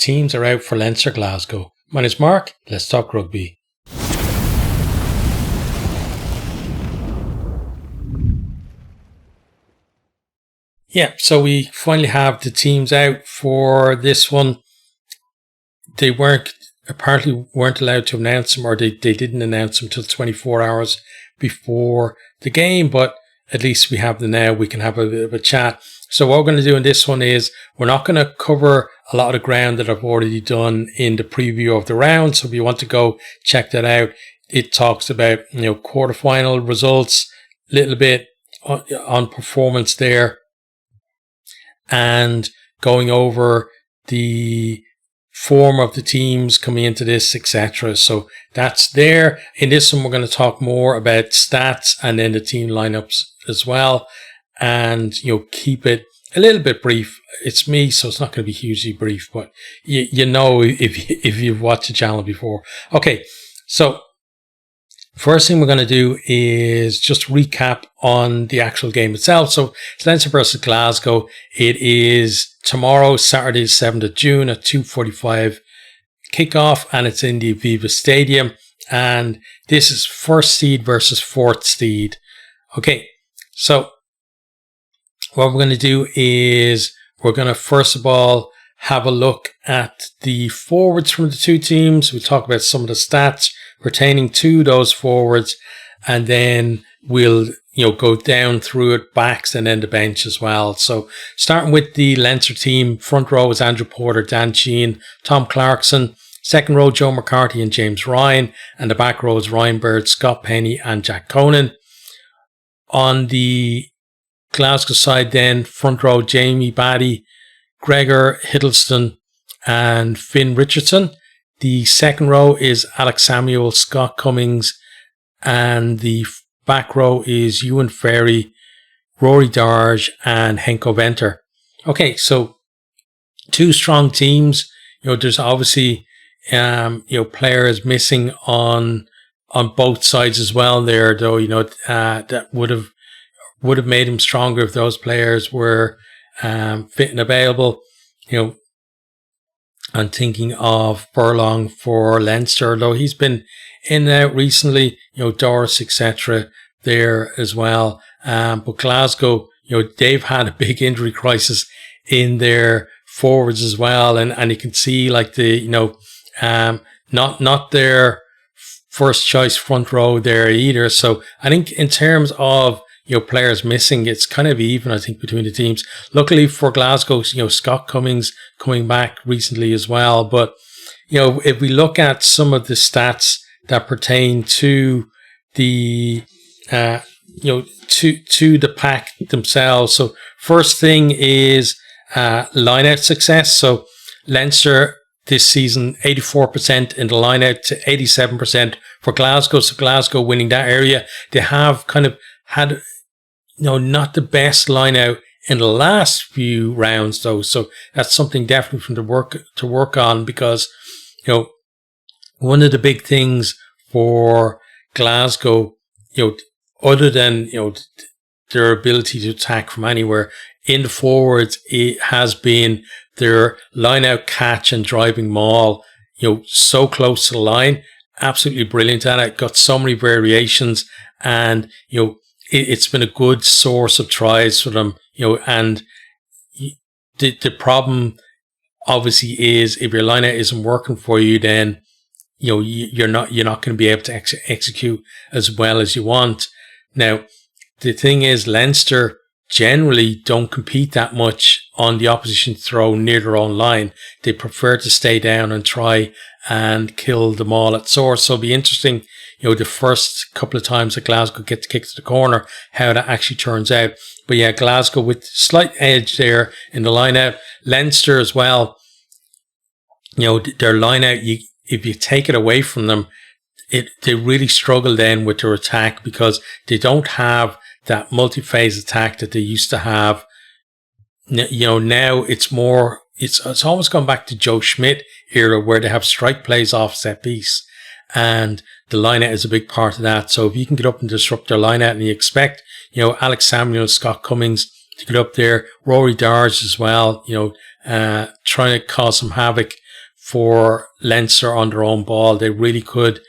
teams are out for Leinster Glasgow. My name's Mark, let's talk rugby. Yeah, so we finally have the teams out for this one. They apparently weren't allowed to announce them, or they didn't announce them until 24 hours before the game, but at least we have them now. We can have a bit of a chat. So what we're going to do in this one is we're not going to cover a lot of the ground that I've already done in the preview of the round. So if you want to go check that out, it talks about, quarterfinal results, a little bit on performance there, and going over the form of the teams coming into this, etc. So that's there. In this one, we're going to talk more about stats and then the team lineups as well, and keep it a little bit brief. It's me, so it's not going to be hugely brief, but if you've watched the channel before. Okay, so first thing we're going to do is just recap on the actual game itself. So it's Leinster versus Glasgow. It is tomorrow, Saturday, 7th of June at 2:45 kickoff, and it's in the Aviva Stadium. And this is first seed versus fourth seed. Okay, so what we're going to do is we're going to first of all have a look at the forwards from the two teams. We'll talk about some of the stats pertaining to those forwards, and then we'll go down through it, backs, and then the bench as well. So starting with the Leinster team, front row is Andrew Porter, Dan Sheehan, Tom Clarkson. Second row, Joe McCarthy and James Ryan, and the back row is Ryan Bird, Scott Penny, and Jack Conan. On the Glasgow side then, front row, Jamie Baddy, Gregor Hiddleston, and Finn Richardson. The second row is Alex Samuel, Scott Cummings, and the back row is Ewan Ferry, Rory Darge, and Henko Venter. Okay, so two strong teams. There's obviously players missing on both sides as well there, though, that would have made him stronger if those players were fit and available. I'm thinking of Furlong for Leinster, though he's been in and out recently, Doris, etc. there as well. But Glasgow, they've had a big injury crisis in their forwards as well. And you can see like not their first choice front row there either. So I think in terms of players missing, it's kind of even, I think, between the teams. Luckily for Glasgow, Scott Cummings coming back recently as well. But, if we look at some of the stats that pertain to the, to the pack themselves. So first thing is line-out success. So Leinster this season, 84% in the line-out to 87% for Glasgow. So Glasgow winning that area. They have kind of had not the best line out in the last few rounds though. So that's something definitely from to work on, because, one of the big things for Glasgow, other than, their ability to attack from anywhere in the forwards, it has been their line out catch and driving maul, so close to the line. Absolutely brilliant at it. Got so many variations, and, it's been a good source of tries for them, and the problem obviously is if your lineup isn't working for you, then, you're not going to be able to execute as well as you want. Now, the thing is, Leinster generally don't compete that much on the opposition throw near their own line. They prefer to stay down and try and kill them all at source. So it'll be interesting, the first couple of times that Glasgow get to kick to the corner, how that actually turns out. But yeah, Glasgow with slight edge there in the line out. Leinster as well, their line out, if you take it away from them, they really struggle then with their attack, because they don't have that multi-phase attack that they used to have. Now it's more, it's almost gone back to Joe Schmidt era, where they have strike plays off set piece, and the line-out is a big part of that. So if you can get up and disrupt their line-out, and you expect, Alex Samuel, Scott Cummings to get up there, Rory Darge as well, trying to cause some havoc for Leinster on their own ball. They really could,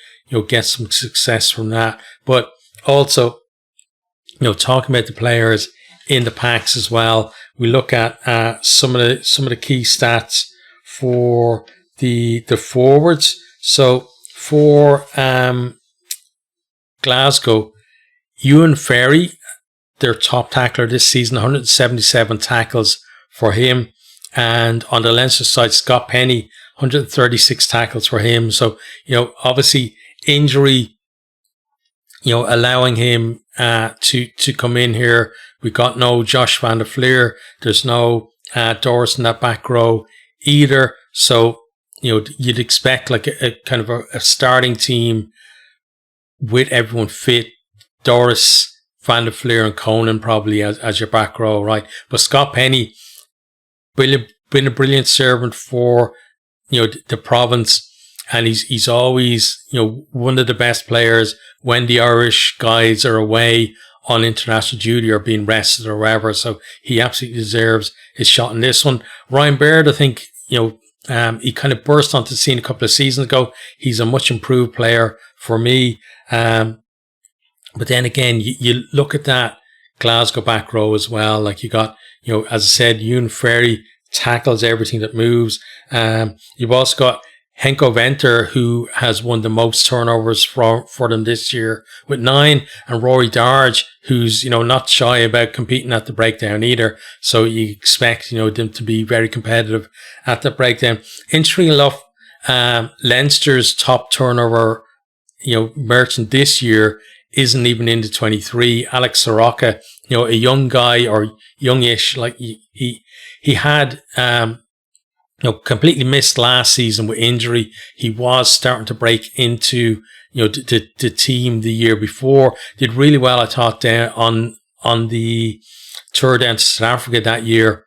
get some success from that. But also, talking about the players in the packs as well, we look at some of the key stats for the forwards. So for Glasgow, Ewan Ferry, their top tackler this season, 177 tackles for him. And on the Leinster side, Scott Penny, 136 tackles for him. So, obviously injury, allowing him to come in here. We got no Josh van der Fleer. There's no Doris in that back row either. So, you'd expect like a kind of a starting team with everyone fit. Doris, van der Fleer and Conan probably as your back row, right? But Scott Penny, been a brilliant servant for, the province. And he's always, one of the best players when the Irish guys are away on international duty or being rested or whatever. So he absolutely deserves his shot in this one. Ryan Baird, I think, he kind of burst onto the scene a couple of seasons ago. He's a much improved player for me. But then again, you look at that Glasgow back row as well. Like you got, as I said, Ewan Ferry tackles everything that moves. You've also got Henko Venter, who has won the most turnovers for them this year with 9, and Rory Darge, who's, not shy about competing at the breakdown either. So you expect, them to be very competitive at the breakdown. Interestingly enough, Leinster's top turnover, merchant this year isn't even in the 23. Alex Soroka, a young guy or youngish, like he had, completely missed last season with injury. He was starting to break into, the team the year before. Did really well, I thought, down on the tour down to South Africa that year.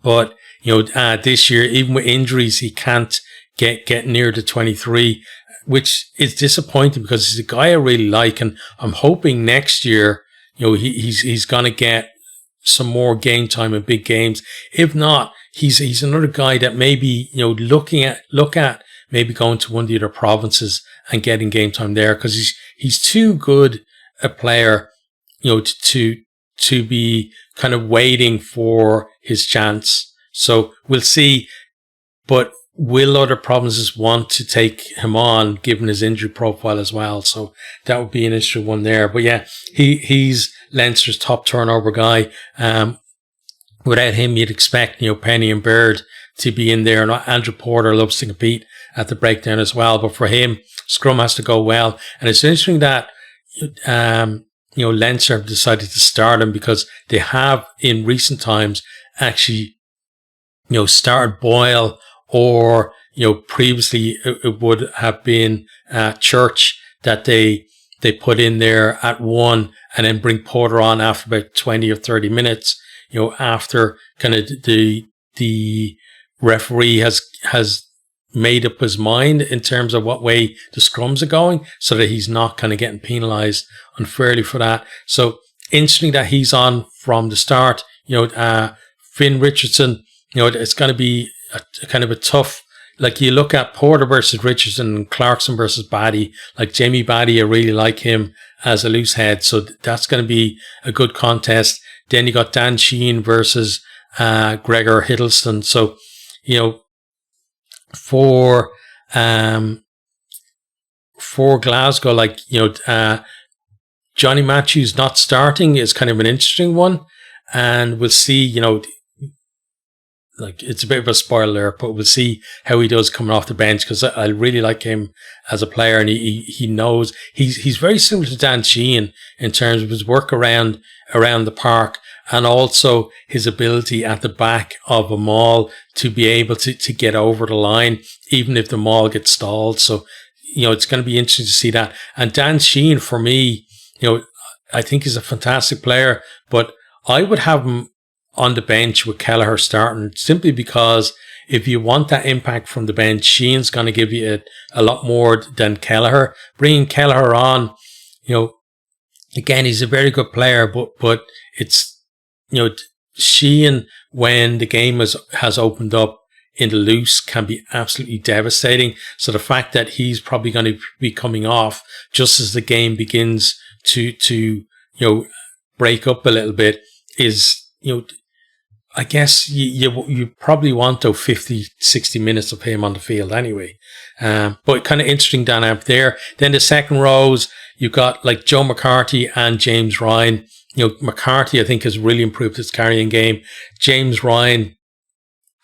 But, this year, even with injuries, he can't get near the 23, which is disappointing because he's a guy I really like. And I'm hoping next year, he's going to get some more game time in big games. If not, he's another guy that maybe, look at maybe going to one of the other provinces and getting game time there, because he's too good a player, to be kind of waiting for his chance. So we'll see. But will other provinces want to take him on given his injury profile as well? So that would be an interesting one there. But yeah, he's Leinster's top turnover guy. Without him, you'd expect, Penny and Baird to be in there. And Andrew Porter loves to compete at the breakdown as well. But for him, scrum has to go well. And it's interesting that, Leinster have decided to start him because they have in recent times actually, started Boyle, or, previously it would have been Church that they put in there at 1 and then bring Porter on after about 20 or 30 minutes, after kind of the referee has made up his mind in terms of what way the scrums are going, so that he's not kind of getting penalised unfairly for that. So interesting that he's on from the start. Finn Richardson, it's going to be a kind of a tough, like you look at Porter versus Richardson and Clarkson versus Batty. Like Jamie Batty, I really like him as a loose head. So that's going to be a good contest. Then you got Dan Sheehan versus Gregor Hiddleston. So, for Glasgow, like, Johnny Matthews not starting is kind of an interesting one. And we'll see, like it's a bit of a spoiler, but we'll see how he does coming off the bench, because I really like him as a player, and he knows he's very similar to Dan Sheehan in terms of his work around the park, and also his ability at the back of a maul to be able to get over the line, even if the maul gets stalled. So, it's going to be interesting to see that. And Dan Sheehan, for me, I think he's a fantastic player, but I would have him on the bench with Kelleher starting, simply because if you want that impact from the bench, Sheehan's going to give you a lot more than Kelleher. Bringing Kelleher on, again, he's a very good player, but it's, Sheehan, when the game has opened up, in the loose can be absolutely devastating. So the fact that he's probably going to be coming off just as the game begins to break up a little bit is, I guess you probably want though 50, 60 minutes of him on the field anyway. But kind of interesting dynamic there. Then the second rows, you've got like Joe McCarthy and James Ryan. McCarthy, I think, has really improved his carrying game. James Ryan,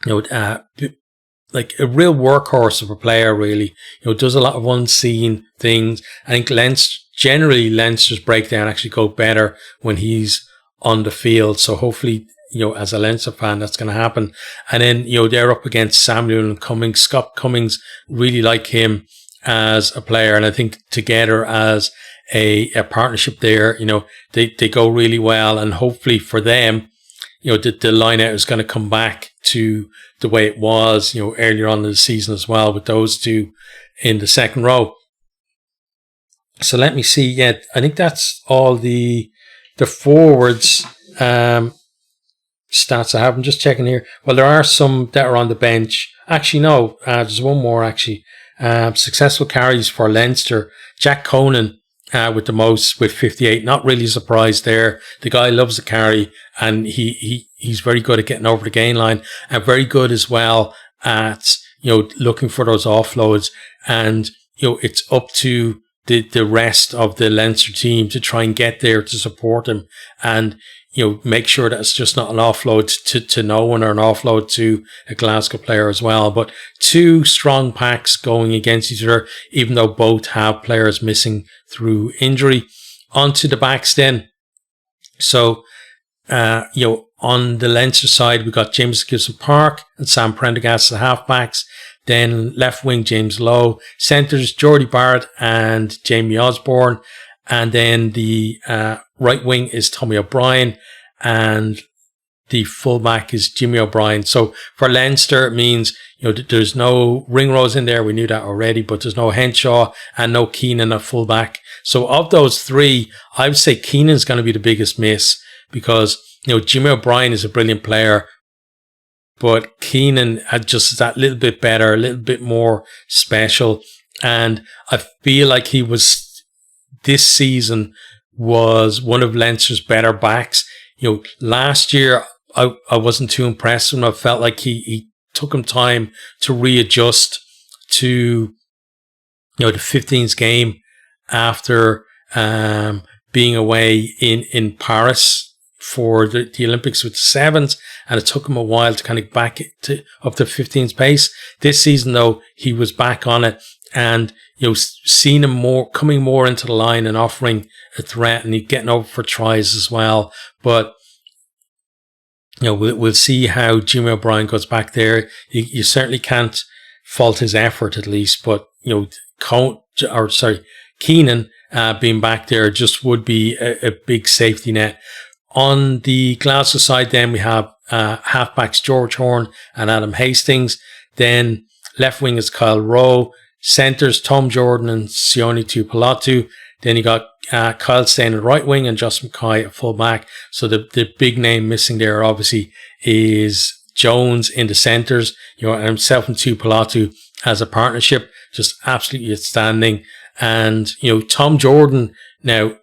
like a real workhorse of a player, really. Does a lot of unseen things. I think Leinster's breakdown actually go better when he's on the field. So hopefully, as a Leinster fan, that's going to happen. And then, they're up against Samuel and Cummings. Scott Cummings, really like him as a player. And I think together as a partnership there, they go really well. And hopefully for them, the line out is going to come back to the way it was, earlier on in the season as well, with those two in the second row. So let me see. Yeah, I think that's all the forwards stats I have. I'm just checking here. Well, there are some that are on the bench. Actually, no, there's one more actually. Successful carries for Leinster. Jack Conan with the most, with 58. Not really surprised there. The guy loves the carry, and he's very good at getting over the gain line, and very good as well at looking for those offloads. And it's up to the rest of the Leinster team to try and get there to support him, and make sure that it's just not an offload to no one or an offload to a Glasgow player as well. But two strong packs going against each other, even though both have players missing through injury. Onto the backs then. So, on the Leinster side, we got James Gibson-Park and Sam Prendergast as the halfbacks. Then left wing, James Lowe. Centres, Geordie Barrett and Jamie Osborne. And then the right wing is Tommy O'Brien, and the fullback is Jimmy O'Brien. So for Leinster, it means there's no Ringrose in there. We knew that already, but there's no Henshaw and no Keenan at fullback. So of those three, I would say Keenan's going to be the biggest miss, because Jimmy O'Brien is a brilliant player, but Keenan had just that little bit better, a little bit more special, and I feel like he was, this season was one of Leinster's better backs. Last year I wasn't too impressed with him. I felt like he took him time to readjust to the 15s game after being away in Paris for the Olympics with the Sevens, and it took him a while to kind of back it to up to 15's pace. This season though, he was back on it, and seeing him coming more into the line and offering a threat, and he getting over for tries as well. But we'll see how Jimmy O'Brien goes back there. You certainly can't fault his effort, at least. But Keenan being back there just would be a big safety net. On the Glasgow side, then we have halfbacks George Horn and Adam Hastings. Then left wing is Kyle Rowe. Centres, Tom Jordan and Sione Tuipulotu. Then you got Kyle Steyn at right wing and Josh Mackay at full back. So the big name missing there obviously is Jones in the centres. And himself and Tuipulotu as a partnership, just absolutely outstanding. And Tom Jordan, now,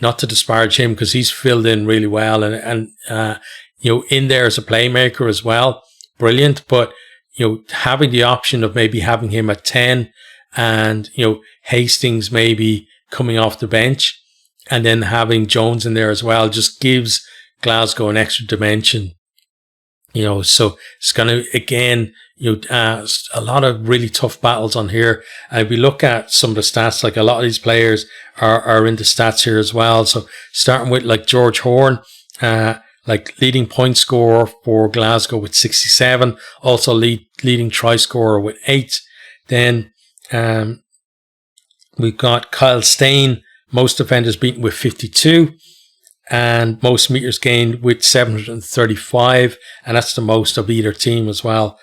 not to disparage him because he's filled in really well, and in there as a playmaker as well, brilliant. But having the option of maybe having him at 10 and, Hastings maybe coming off the bench, and then having Jones in there as well, just gives Glasgow an extra dimension. So it's going to, again, a lot of really tough battles on here. And if we look at some of the stats, like a lot of these players are in the stats here as well. So starting with like George Horn, like leading point scorer for Glasgow with 67, also leading try scorer with 8. Then we've got Kyle Steyn, most defenders beaten with 52, and most meters gained with 735, and that's the most of either team as well.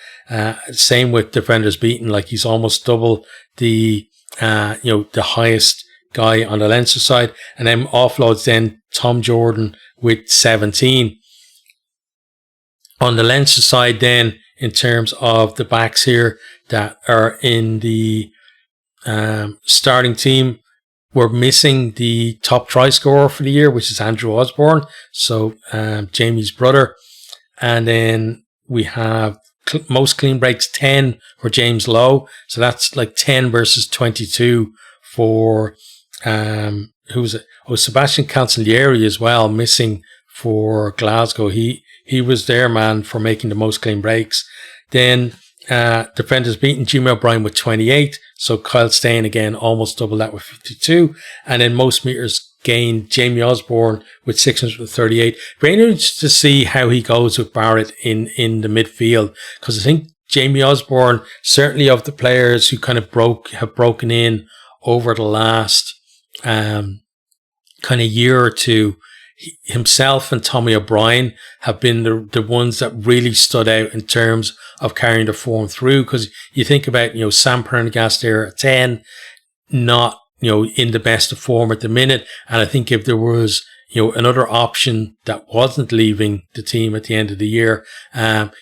Same with defenders beaten, like he's almost double the highest guy on the Leinster side. And then offloads, then Tom Jordan with 17. On the Leinster side, then in terms of the backs here that are in the starting team. We're missing the top try scorer for the year, which is Andrew Osborne, so Jamie's brother. And then we have most clean breaks, 10 for James Lowe. So that's like 10 versus 22 for, who was it? Oh, Sebastian Cancellieri as well, missing for Glasgow. He was their man for making the most clean breaks. Then, defenders beaten Jimmy O'Brien with 28. So Kyle Steyn again, almost double that with 52. And then most meters gained, Jamie Osborne with 638. Very interesting to see how he goes with Barrett in the midfield, because I think Jamie Osborne, certainly of the players who kind of have broken in over the last kind of year or two, himself and Tommy O'Brien have been the ones that really stood out in terms of carrying the form through. Because you think about, Sam Prendergast there at 10, not, in the best of form at the minute. And I think if there was, another option that wasn't leaving the team at the end of the year,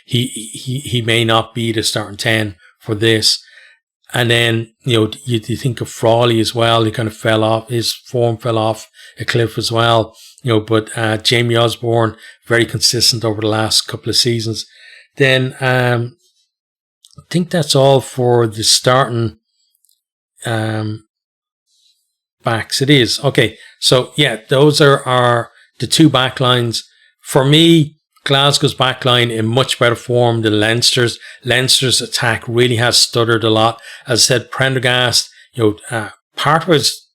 he may not be the starting 10 for this. And then, you think of Frawley as well. He kind of fell off, his form fell off a cliff as well. But Jamie Osborne, very consistent over the last couple of seasons. Then I think that's all for the starting backs. It is. Okay, so yeah, those are the two back lines. For me, Glasgow's back line in much better form than Leinster's. Leinster's attack really has stuttered a lot. As I said, Prendergast, part of it's,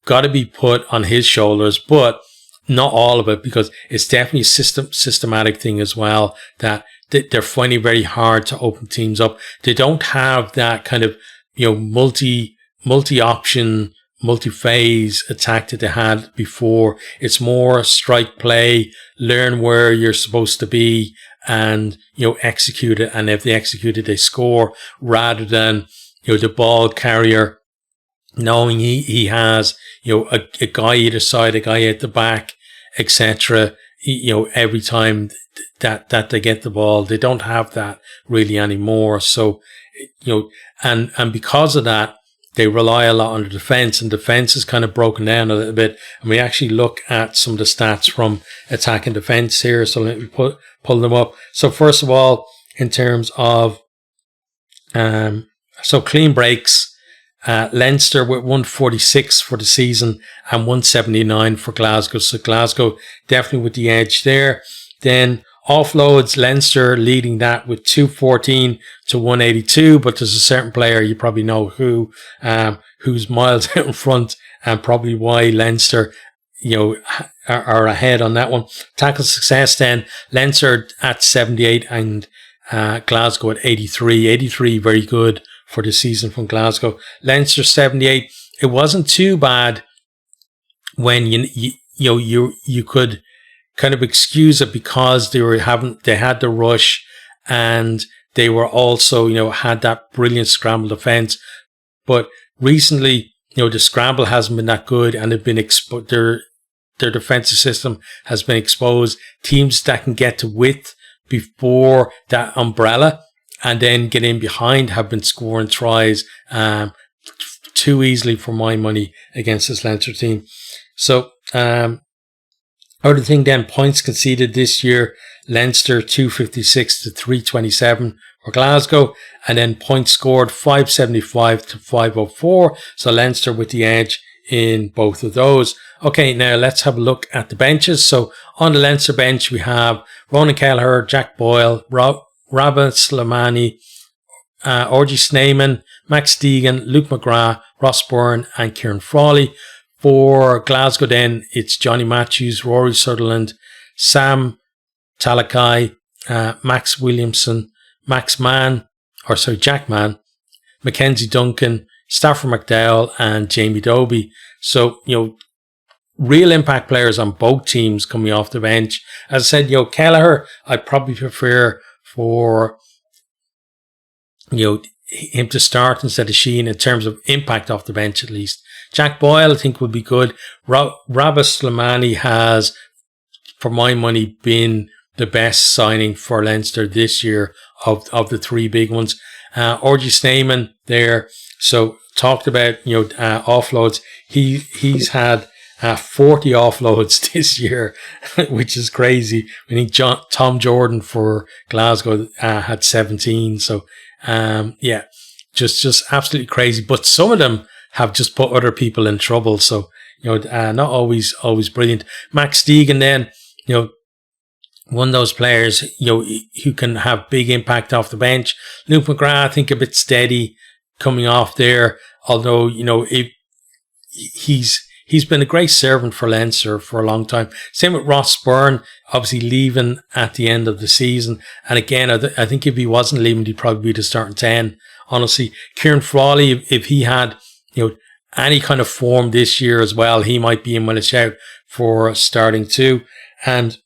got to be put on his shoulders, but not all of it, because it's definitely a systematic thing as well, that they're finding very hard to open teams up. They don't have that kind of, multi-option, multi-phase attack that they had before. It's more strike play, learn where you're supposed to be, and, execute it. And if they execute it, they score, rather than, the ball carrier knowing he has, a guy either side, a guy at the back, etc. Every time that they get the ball, they don't have that really anymore. So, and because of that, they rely a lot on the defense, and defense is kind of broken down a little bit. And we actually look at some of the stats from attack and defense here. So let me pull them up. So first of all, in terms of, so clean breaks, Leinster with 146 for the season and 179 for Glasgow. So Glasgow definitely with the edge there. Then offloads, Leinster leading that with 214 to 182, but there's a certain player, you probably know who's miles out in front, and probably why Leinster, are ahead on that one. Tackle success then, Leinster at 78 and Glasgow at 83. 83 very good for the season from Glasgow. Leinster 78. It wasn't too bad when you could kind of excuse it, because they had the rush, and they were also, had that brilliant scramble defense. But recently, the scramble hasn't been that good, and they've been their defensive system has been exposed. Teams that can get to width before that umbrella and then get in behind have been scoring tries too easily for my money against this Leinster team. So, other thing then, points conceded this year, Leinster 256 to 327 for Glasgow, and then points scored 575 to 504. So Leinster with the edge in both of those. Okay, now let's have a look at the benches. So on the Leinster bench, we have Ronan Kelleher, Jack Boyle, Rabah Slimani, Orgy Sneyman, Max Deegan, Luke McGrath, Ross Byrne, and Kieran Frawley. For Glasgow then, it's Johnny Matthews, Rory Sutherland, Sam Talakai, Max Williamson, Jack Mann, Mackenzie Duncan, Stafford McDowell, and Jamie Dobie. So, real impact players on both teams coming off the bench. As I said, Kelleher, I'd probably prefer for, him to start instead of Sheehan in terms of impact off the bench at least. Jack Boyle, I think, would be good. Rabah Slimani has, for my money, been the best signing for Leinster this year of the three big ones. RG Snyman there. So talked about, offloads. He's had 40 offloads this year, which is crazy. I think Tom Jordan for Glasgow had 17. So, just absolutely crazy. But some of them have just put other people in trouble. So, not always brilliant. Max Deegan then, one of those players, who can have big impact off the bench. Luke McGrath, I think a bit steady coming off there. Although, he's been a great servant for Leinster for a long time. Same with Ross Byrne, obviously leaving at the end of the season. And again, I think if he wasn't leaving, he'd probably be the starting 10. Honestly, Kieran Frawley, if he had, any kind of form this year as well, he might be in with a shout for starting too. And,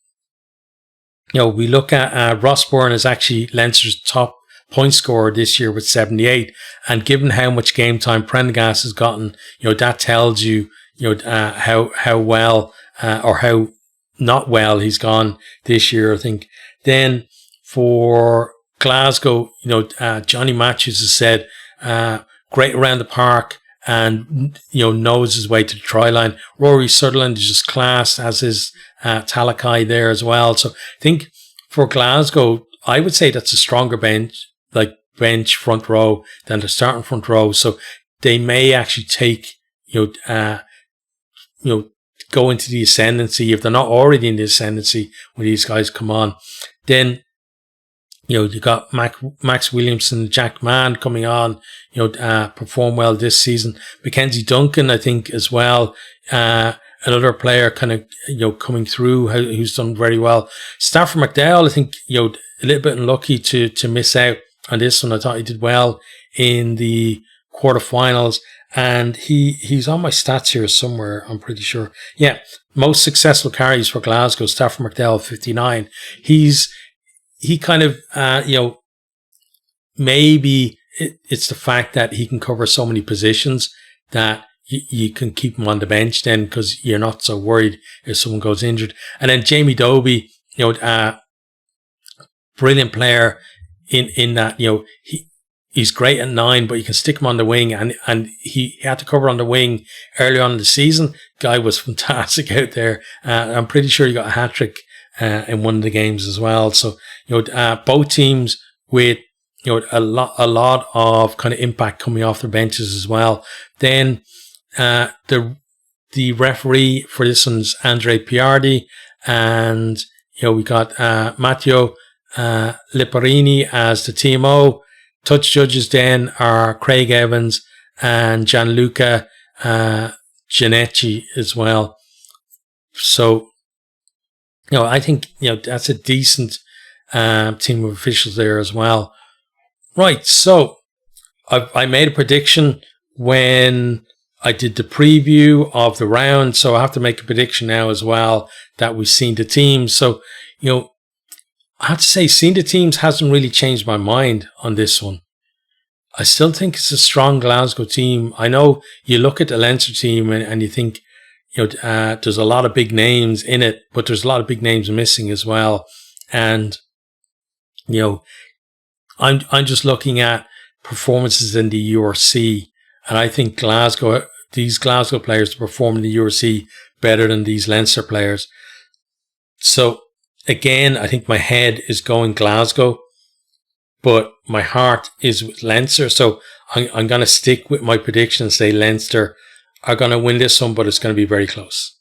we look at Ross Byrne is actually Leinster's top point scorer this year with 78. And given how much game time Prendergast has gotten, that tells you, how well or how not well he's gone this year, I think. Then for Glasgow, Johnny Matthews has said, great around the park and, knows his way to the try line. Rory Sutherland is just class, as is Talakai there as well. So I think for Glasgow, I would say that's a stronger bench front row than the starting front row. So they may actually take, go into the ascendancy if they're not already in the ascendancy when these guys come on. Then, you got Max Williamson, Jack Mann coming on, perform well this season. Mackenzie Duncan, I think, as well, another player kind of, coming through who's done very well. Stafford McDowell, I think, a little bit unlucky to miss out on this one. I thought he did well in the quarterfinals. And he's on my stats here somewhere, I'm pretty sure. Yeah, most successful carries for Glasgow, Stafford McDowell, 59. He kind of, maybe it's the fact that he can cover so many positions that you can keep him on the bench then, because you're not so worried if someone goes injured. And then Jamie Dobie, brilliant player in that, he's great at 9, but you can stick him on the wing, and he had to cover on the wing early on in the season. Guy was fantastic out there. I'm pretty sure he got a hat-trick in one of the games as well. So, both teams with, a lot of kind of impact coming off their benches as well. Then, the referee for this one's Andre Piardi, and, we got, Matteo, Liparini as the TMO. Touch judges then are Craig Evans and Gianluca, Gianecci as well. So, I think, that's a decent team of officials there as well. Right, so I made a prediction when I did the preview of the round, so I have to make a prediction now as well that we've seen the teams. So, I have to say, seeing the teams hasn't really changed my mind on this one. I still think it's a strong Glasgow team. I know you look at the Leinster team and you think, there's a lot of big names in it, but there's a lot of big names missing as well. And, I'm just looking at performances in the URC, and I think these Glasgow players perform in the URC better than these Leinster players. So again, I think my head is going Glasgow, but my heart is with Leinster. So I'm going to stick with my prediction and say Leinster are going to win this one, but it's going to be very close.